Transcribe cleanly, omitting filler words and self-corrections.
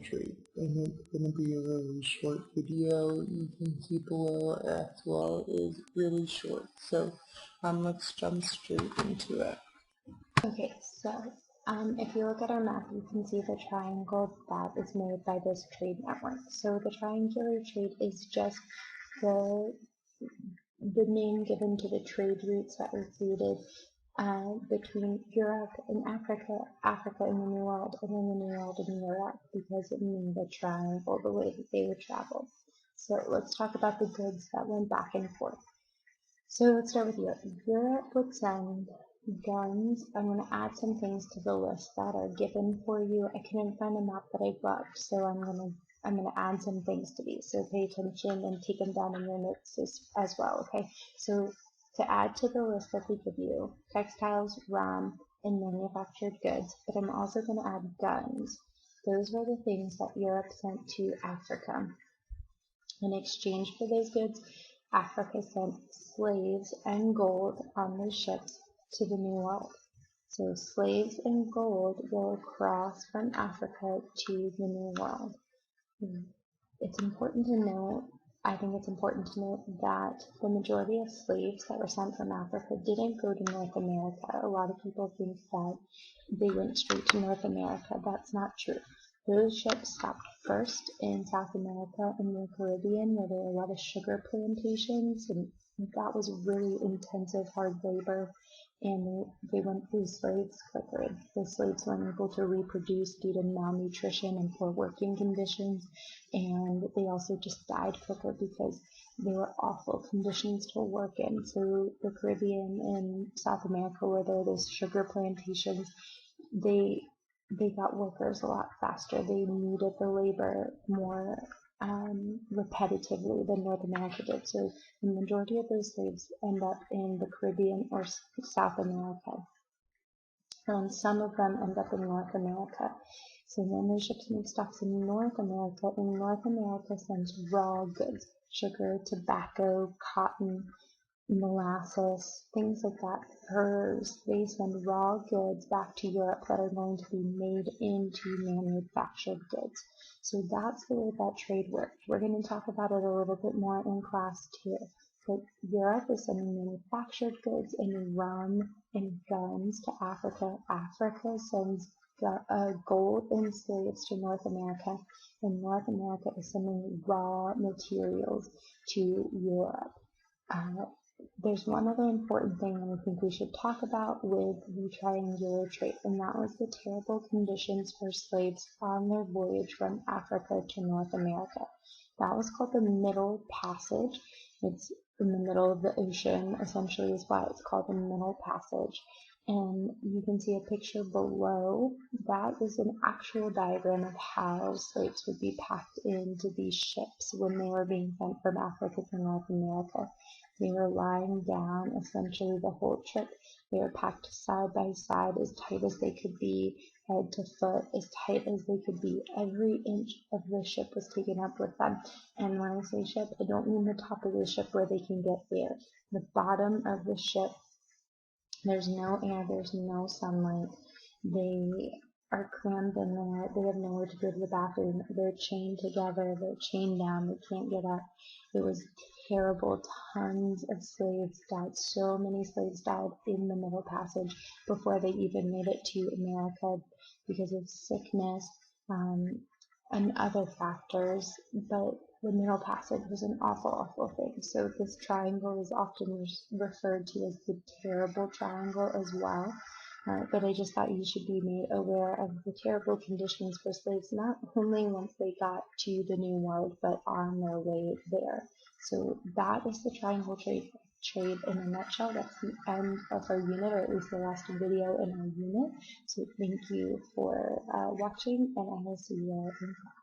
trade, and it's going to be a really short video. You can see below as well is really short, so let's jump straight into it. Okay, so if you look at our map, you can see the triangle that is made by this trade network. So the triangular trade is just the name given to the trade routes that were created between Europe and Africa, Africa and the New World, and then the New World and Europe, because it means the triangle, the way that they would travel. So let's talk about the goods that went back and forth. So let's start with Europe. Europe would send guns. I'm going to add some things to the list that are given for you. I couldn't find a map that I loved, so I'm going to add some things to these. So pay attention and take them down in your notes as well. Okay. So to add to the list that they give you, textiles, rum, and manufactured goods. But I'm also going to add guns. Those were the things that Europe sent to Africa. In exchange for those goods, Africa sent slaves and gold on their ships to the New World. So slaves and gold will cross from Africa to the New World. It's important to note, I think it's important to note that the majority of slaves that were sent from Africa didn't go to North America. A lot of people think that they went straight to North America. That's not true. Those ships stopped first in South America and the Caribbean, where there were a lot of sugar plantations, and that was really intensive, hard labor, and they went through slaves quicker. The slaves weren't able to reproduce due to malnutrition and poor working conditions, and they also just died quicker because they were awful conditions to work in. So the Caribbean and South America, where there are those sugar plantations, they got workers a lot faster. They needed the labor more repetitively than North America did. So the majority of those slaves end up in the Caribbean or South America. And some of them end up in North America. So then the ships make stops in North America, and North America sends raw goods, sugar, tobacco, cotton, molasses, things like that, furs. They send raw goods back to Europe that are going to be made into manufactured goods. So that's the way that trade worked. We're going to talk about it a little bit more in class too. But Europe is sending manufactured goods and rum and guns to Africa. Africa sends gold and slaves to North America, and North America is sending raw materials to Europe. There's one other important thing that I think we should talk about with the triangular trade, and that was the terrible conditions for slaves on their voyage from Africa to North America. That was called the Middle Passage. It's in the middle of the ocean, essentially, is why it's called the Middle Passage. And you can see a picture below. That is an actual diagram of how slaves would be packed into these ships when they were being sent from Africa to North America. They were lying down essentially the whole trip. They were packed side by side, as tight as they could be, head to foot, as tight as they could be. Every inch of the ship was taken up with them. And when I say ship, I don't mean the top of the ship where they can get air. The bottom of the ship, there's no air, there's no sunlight. They are crammed in there. They have nowhere to go to the bathroom. They're chained together. They're chained down. They can't get up. It was terrible. Tons of slaves died. So many slaves died in the Middle Passage before they even made it to America because of sickness and other factors. But the Middle Passage was an awful, awful thing. So this triangle is often referred to as the terrible triangle as well. But I just thought you should be made aware of the terrible conditions for slaves, not only once they got to the New World, but on their way there. So that is the triangle trade in a nutshell. That's the end of our unit, or at least the last video in our unit. So thank you for watching, and I will see you in class.